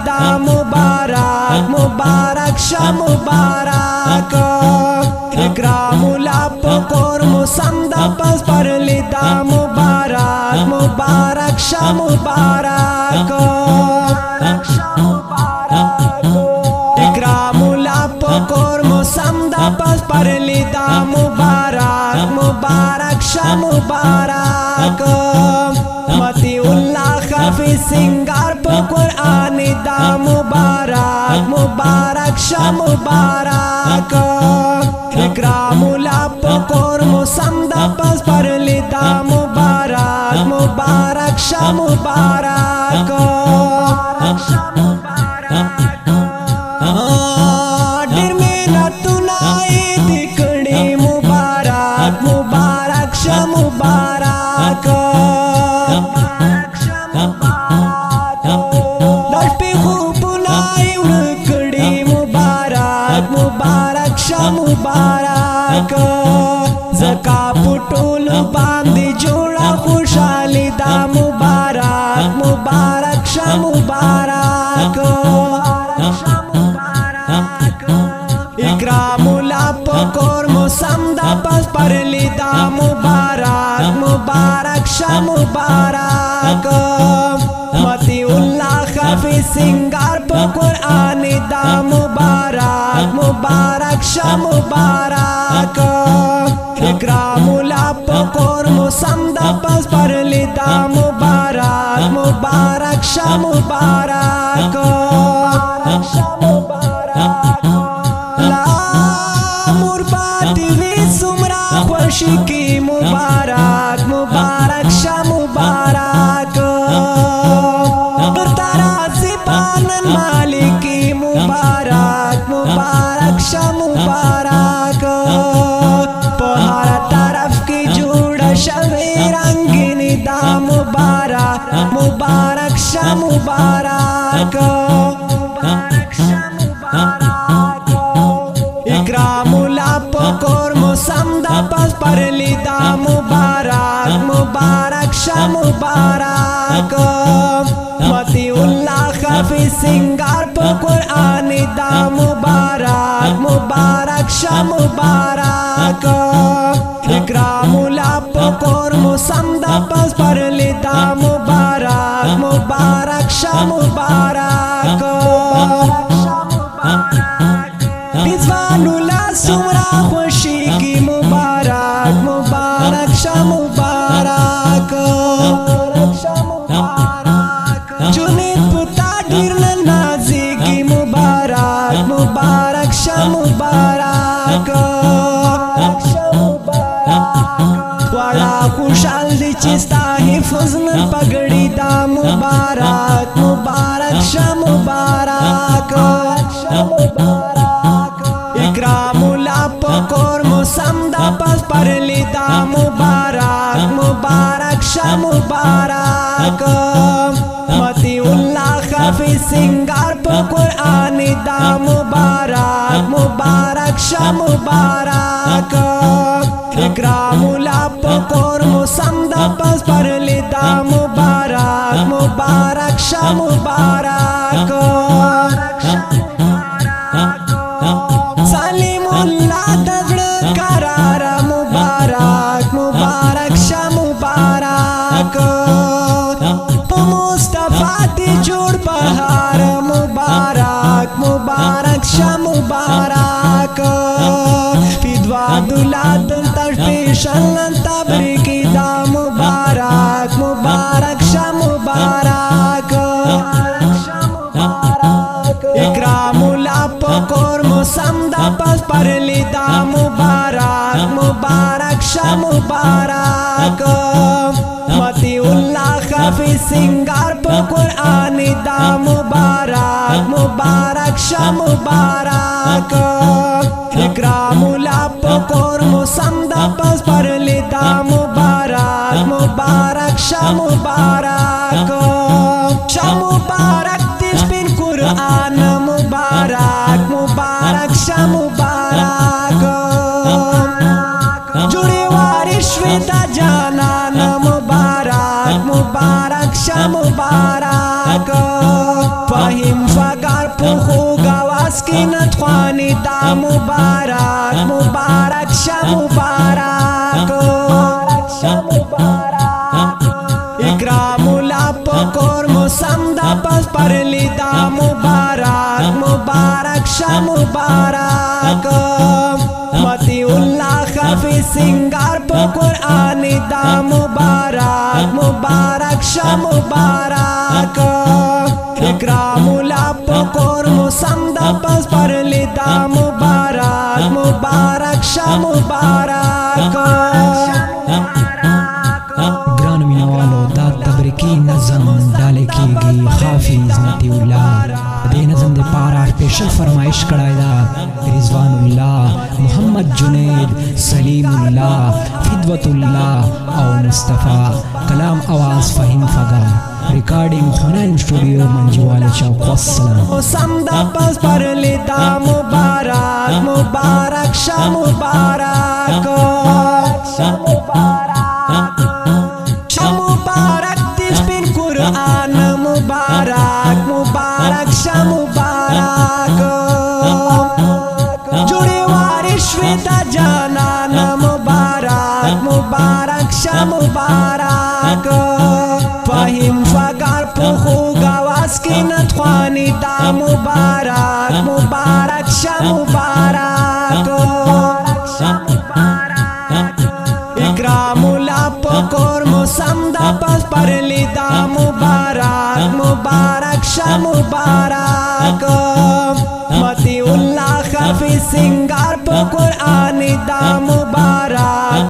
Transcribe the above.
da mubarak mubarak sha mubarak ikramula pokor musanda pas parli da mubarak mubarak sha mubarak ikramula pokor musanda pas parli da mubarak mubarak sha mubarak Matiullah Hafiz Singar po Qur'ani da mubarak mubarak sha mubarak ikramula pokor musanda pas parli da mubarak mubarak sha mubarak dir minatuna dikdi mubarak mubarak sha mubarak मुबारक शा मुबारक ज़का पुटुल बांधी जोड़ा खुशाली दा मुबारक मुबारक शा मुबारक इकरामुला पकोर मुसमदा पस परली दा मुबारक मुबारक शा मुबारक मतिउल्लाह हाफिज सिंगार po Qur'ani da mubarak mubarak sha mubarak ikramula pokor musanda pas parli da mubarak mubarak sha mubarak la murbati vi sumra khoshi ki mubarak mubarak sha mubarak मालिकी मुबारक मुबारक शा मुबारक पहाड़ तरफ की जुड़ शवे रंगीनी दा मुबारक मुबारक शा मुबारक इकरामुला पकोर मुसमदा पस परली दा मुबारक मुबारक शा मुबारक मतिउल्लाह हाफिज सिंगार po Qur'ani da mubarak mubarak sha mubarak ikramula pokor musanda pas parli da mubarak mubarak sha mubarak bizvanula sumra khoshi ki mubarak mubarak sha mubarak Junaid puta dirna naziki mubarak mubarak sha mubarak wala khushal di chista hifzn pagdi da mubarak mubarak sha mubarak ikramula pokor musamda pas parli da mubarak mubarak sha mubarak Matiullah हाफिज सिंगार po Qur'ani da mubarak mubarak sha mubarak ikramula pokor musanda pas parli da mubarak mubarak sha mubarak salimullah dagd karara mubarak mubarak sha mubarak Mustafa दी जोड़ बहार मुबारक मुबारक शा मुबारक फिदवा दुलात तशफीशन तबरीकी दा मुबारक मुबारक शा मुबारक इकरामुला पकोर मुसमदा पस परली दा मुबारक मुबारक शा मुबारक मतिउल्लाह हाफिज सिंगार po Qur'ani da mubarak mubarak sha mubarak ikramula pokor musanda pas parli da mubarak mubarak sha mubarak sha mubarak tispin Qur'an mubarak mubarak sha mubarak judi waris shweta janan mubarak mubarak sha mubarak فهم فقر پخو گواز کی نتخوانی دا مبارک مبارک شا مبارک اکرام اللہ پکور موسم دا پس پر لی دا مبارک مبارک شا مبارک متی اللہ خفی سنگار پا قرآن دا مبارک مبارک شا مبارک اکرام اللہ پکور موسم دا پس پر لی دا مبارک مبارک شا مبارک گران مینوالو دا تبریکی نظم ڈالے کی گئی حافظ متی اللہ دے نظم دے پارا پیشل فرمائش کڑائی دا رضوان اللہ محمد جنید سلیم اللہ فدوت اللہ او مصطفیٰ کلام آواز فہیم فگا ریکارڈنگ خنان اسٹوڈیو منجوال چوک والسلام موسم دا پس پر لی دا مبارک مبارک شا مبارک شا مبارک تیس پین قرآن مبارک مبارک شا مبارک جوڑی وارش وی دا جانان مبارک مبارک شا مبارک فہم فقر پخو گواز کی نتخوانی دا مبارک مبارک شا مبارک اکرام اللہ پکور موسم دا پس پر لی دا مبارک مبارک شا مبارک متی اللہ خفی سنگار پا قرآن دا مبارک